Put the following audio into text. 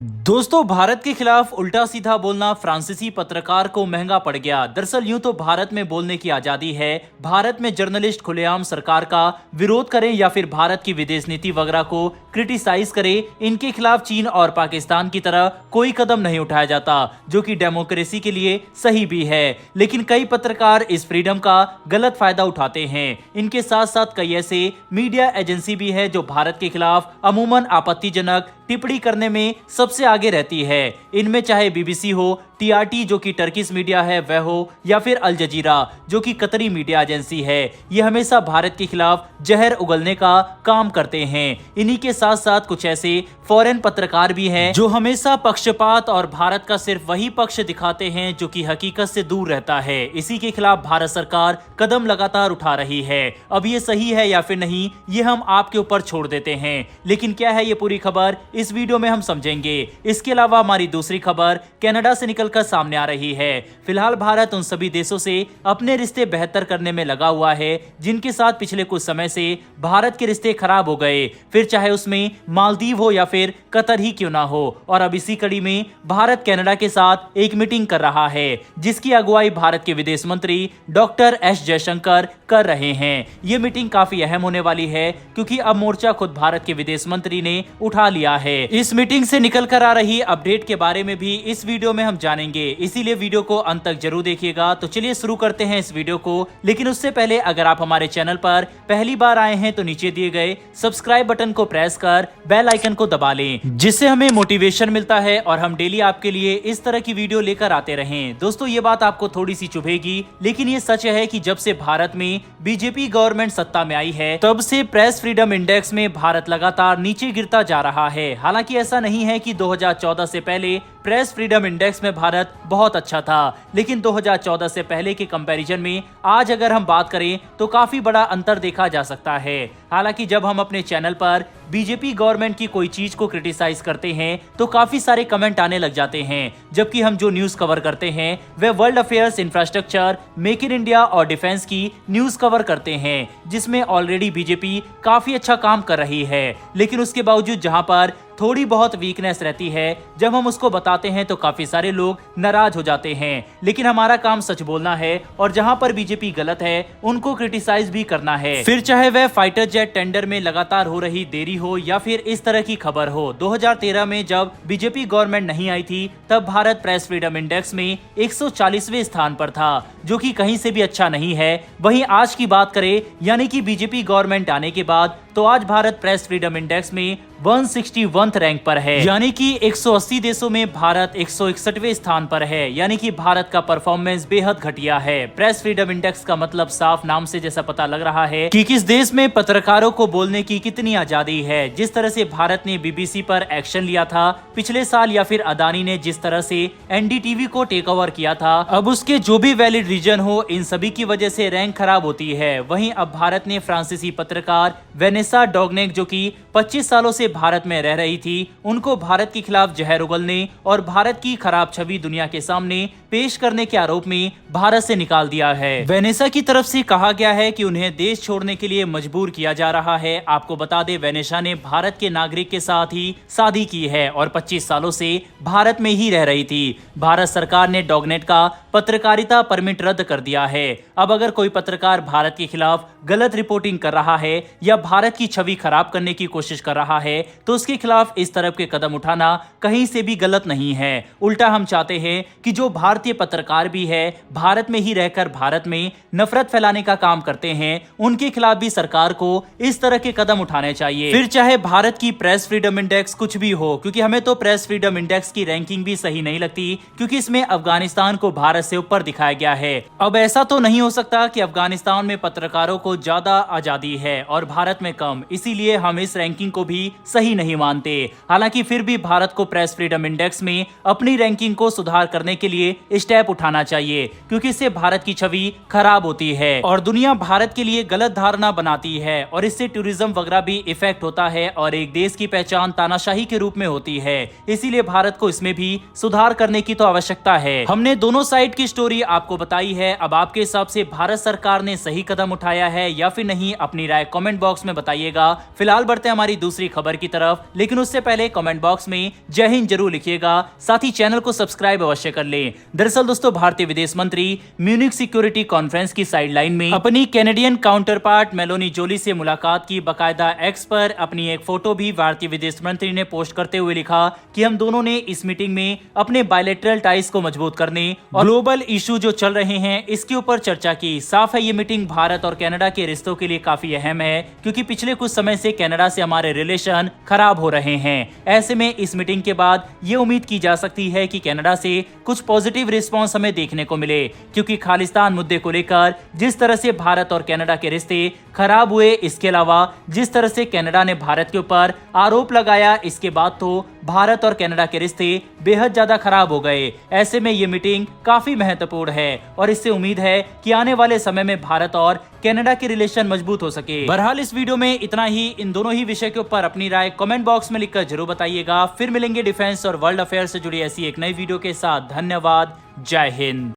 दोस्तों, भारत के खिलाफ उल्टा सीधा बोलना फ्रांसीसी पत्रकार को महंगा पड़ गया। दरअसल यूं तो भारत में बोलने की आजादी है। भारत में जर्नलिस्ट खुलेआम सरकार का विरोध करें या फिर भारत की विदेश नीति वगैरह को क्रिटिसाइज करें, इनके खिलाफ चीन और पाकिस्तान की तरह कोई कदम नहीं उठाया जाता, जो कि डेमोक्रेसी के लिए सही भी है। लेकिन कई पत्रकार इस फ्रीडम का गलत फायदा उठाते हैं। इनके साथ साथ कई ऐसे मीडिया एजेंसी भी है जो भारत के खिलाफ अमूमन आपत्तिजनक टिप्पणी करने में सबसे आगे रहती है। इनमें चाहे बीबीसी हो, टीआरटी जो कि टर्किश मीडिया है वह हो, या फिर अल जजीरा जो कि कतरी मीडिया एजेंसी है, ये हमेशा भारत के खिलाफ जहर उगलने का काम करते हैं। इन्हीं के साथ साथ कुछ ऐसे फॉरेन पत्रकार भी हैं जो हमेशा पक्षपात और भारत का सिर्फ वही पक्ष दिखाते हैं जो कि हकीकत से दूर रहता है। इसी के खिलाफ भारत सरकार कदम लगातार उठा रही है। अब ये सही है या फिर नहीं, ये हम आपके ऊपर छोड़ देते हैं। लेकिन क्या है ये पूरी खबर, इस वीडियो में हम समझेंगे। इसके अलावा हमारी दूसरी खबर कनाडा से निकलकर सामने आ रही है। फिलहाल भारत उन सभी देशों से अपने रिश्ते बेहतर करने में लगा हुआ है जिनके साथ पिछले कुछ समय से भारत के रिश्ते खराब हो गए, फिर चाहे उसमें मालदीव हो या फिर कतर ही क्यों ना हो। और अब इसी कड़ी में भारत कनाडा के साथ एक मीटिंग कर रहा है जिसकी अगुवाई भारत के विदेश मंत्री डॉक्टर एस जयशंकर कर रहे हैं। ये मीटिंग काफी अहम होने वाली है क्योंकि अब मोर्चा खुद भारत के विदेश मंत्री ने उठा लिया है। इस मीटिंग से निकल कर आ रही अपडेट के बारे में भी इस वीडियो में हम जानेंगे, इसीलिए वीडियो को अंत तक जरूर देखिएगा। तो चलिए शुरू करते हैं इस वीडियो को। लेकिन उससे पहले अगर आप हमारे चैनल पर पहली बार आए हैं तो नीचे दिए गए सब्सक्राइब बटन को प्रेस कर बेल आइकन को दबा लें, जिससे हमें मोटिवेशन मिलता है और हम डेली आपके लिए इस तरह की वीडियो लेकर आते रहें। दोस्तों, ये बात आपको थोड़ी सी चुभेगी, लेकिन ये सच है कि जब से भारत में बीजेपी गवर्नमेंट सत्ता में आई है तब से प्रेस फ्रीडम इंडेक्स में भारत लगातार नीचे गिरता जा रहा है। हालांकि ऐसा नहीं है कि 2014 से पहले प्रेस फ्रीडम इंडेक्स में भारत बहुत अच्छा था, लेकिन 2014 से पहले के कंपैरिजन में आज अगर हम बात करें तो काफी बड़ा अंतर देखा जा सकता है। हालांकि जब हम अपने चैनल पर बीजेपी गवर्नमेंट की कोई चीज को क्रिटिसाइज करते हैं तो काफी सारे कमेंट आने लग जाते हैं, जबकि हम जो न्यूज कवर करते हैं वह world affairs, infrastructure, make in India और डिफेंस की न्यूज कवर करते हैं, जिसमें ऑलरेडी बीजेपी काफी अच्छा काम कर रही है। लेकिन उसके बावजूद जहां पर थोड़ी बहुत वीकनेस रहती है, जब हम उसको बताते हैं तो काफी सारे लोग नाराज हो जाते हैं। लेकिन हमारा काम सच बोलना है और जहां पर बीजेपी गलत है उनको क्रिटिसाइज भी करना है, फिर चाहे वह फाइटर जेट टेंडर में लगातार हो रही देरी हो या फिर इस तरह की खबर हो। 2013 में जब बीजेपी गवर्नमेंट नहीं आई थी तब भारत प्रेस फ्रीडम इंडेक्स में 140वें स्थान पर था, जो कि कहीं से भी अच्छा नहीं है। वहीं आज की बात करें, यानी कि बीजेपी गवर्नमेंट आने के बाद, तो आज भारत प्रेस फ्रीडम इंडेक्स में 161 रैंक पर है, यानी कि 180 देशों में भारत 161वें स्थान पर है। यानी कि भारत का परफॉर्मेंस बेहद घटिया है। प्रेस फ्रीडम इंडेक्स का मतलब साफ नाम से जैसा पता लग रहा है कि किस देश में पत्रकारों को बोलने की कितनी आजादी है। जिस तरह से भारत ने बीबीसी पर एक्शन लिया था पिछले साल, या फिर अदानी ने जिस तरह से एनडीटीवी को टेक ओवर किया था, अब उसके जो भी वैलिड रीजन हो, इन सभी की वजह से रैंक खराब होती है। वहीं अब भारत ने फ्रांसीसी पत्रकार वेनेसा डॉग्नेक, जो कि 25 सालों से भारत में रह रही थी, उनको भारत के खिलाफ जहर उगलने और भारत की खराब छवि दुनिया के सामने पेश करने के आरोप में भारत से निकाल दिया है। वेनेसा की तरफ से कहा गया है कि उन्हें देश छोड़ने के लिए मजबूर किया जा रहा है। आपको बता दें, वेनेसा ने भारत के नागरिक के साथ ही शादी की है और 25 सालों से भारत में ही रह रही थी। भारत सरकार ने डॉग्नेट का पत्रकारिता परमिट रद्द कर दिया है। अब अगर कोई पत्रकार भारत के खिलाफ गलत रिपोर्टिंग कर रहा है या भारत की छवि खराब करने की कोशिश कर रहा है तो उसके खिलाफ इस तरह के कदम उठाना कहीं से भी गलत नहीं है। उल्टा हम चाहते हैं कि जो भारतीय पत्रकार भी है, भारत में ही रहकर भारत में नफरत फैलाने का काम करते हैं, उनके खिलाफ भी सरकार को इस तरह के कदम उठाने चाहिए, फिर चाहे भारत की प्रेस फ्रीडम इंडेक्स कुछ भी हो। क्योंकि हमें तो प्रेस फ्रीडम इंडेक्स की रैंकिंग भी सही नहीं लगती, क्योंकि इसमें अफगानिस्तान को भारत से ऊपर दिखाया गया है। अब ऐसा तो नहीं हो सकता कि अफगानिस्तान में पत्रकारों को ज्यादा आजादी है और भारत में कम, इसीलिए हम इस रैंकिंग को भी सही नहीं मानते। हालांकि फिर भी भारत को प्रेस फ्रीडम इंडेक्स में अपनी रैंकिंग को सुधार करने के लिए स्टेप उठाना चाहिए, क्योंकि इससे भारत की छवि खराब होती है और दुनिया भारत के लिए गलत धारणा बनाती है और इससे टूरिज्म वगैरह भी इफेक्ट होता है और एक देश की पहचान तानाशाही के रूप में होती है। इसीलिए भारत को इसमें भी सुधार करने की तो आवश्यकता है। हमने दोनों साइड की स्टोरी आपको बताई है। अब आपके हिसाब से भारत सरकार ने सही कदम उठाया है या फिर नहीं, अपनी राय कमेंट बॉक्स में बताइएगा। फिलहाल बढ़ते हैं हमारी दूसरी खबर की तरफ, लेकिन उससे पहले कमेंट बॉक्स में जय हिंद जरूर लिखिएगा, साथ ही चैनल को सब्सक्राइब अवश्य कर लें। दरअसल दोस्तों, भारतीय विदेश मंत्री म्यूनिख सिक्योरिटी कॉन्फ्रेंस की साइडलाइन में अपनी कैनेडियन काउंटर पार्ट मेलोनी जोली से मुलाकात की। बकायदा एक्स पर अपनी एक फोटो भी भारतीय विदेश मंत्री ने पोस्ट करते हुए लिखा कि हम दोनों ने इस मीटिंग में अपने बायलैटरल टाइज को मजबूत करने और ग्लोबल इशू जो चल रहे हैं इसके ऊपर चर्चा की। साफ है, ये मीटिंग भारत और कनाडा के रिश्तों के लिए काफी अहम है, क्योंकि पिछले कुछ समय से कनाडा से हमारे रिलेशन खराब हो रहे हैं। ऐसे में इस मीटिंग के बाद ये उम्मीद की जा सकती है कि कनाडा से कुछ पॉजिटिव रिस्पांस हमें देखने को मिले, क्योंकि खालिस्तान मुद्दे को लेकर जिस तरह से भारत और कनाडा के रिश्ते खराब हुए, इसके अलावा जिस तरह से कनाडा ने भारत के ऊपर आरोप लगाया, इसके बाद तो भारत और कनाडा के रिश्ते बेहद ज्यादा खराब हो गए। ऐसे में ये मीटिंग काफी महत्वपूर्ण है और इससे उम्मीद है कि आने वाले समय में भारत और कनाडा के रिलेशन मजबूत हो सके। बहरहाल इस वीडियो में इतना ही। इन दोनों ही विषय के ऊपर अपनी राय कमेंट बॉक्स में लिखकर जरूर बताइएगा। फिर मिलेंगे डिफेंस और वर्ल्ड अफेयर से जुड़ी ऐसी एक नई वीडियो के साथ। धन्यवाद। जय हिंद।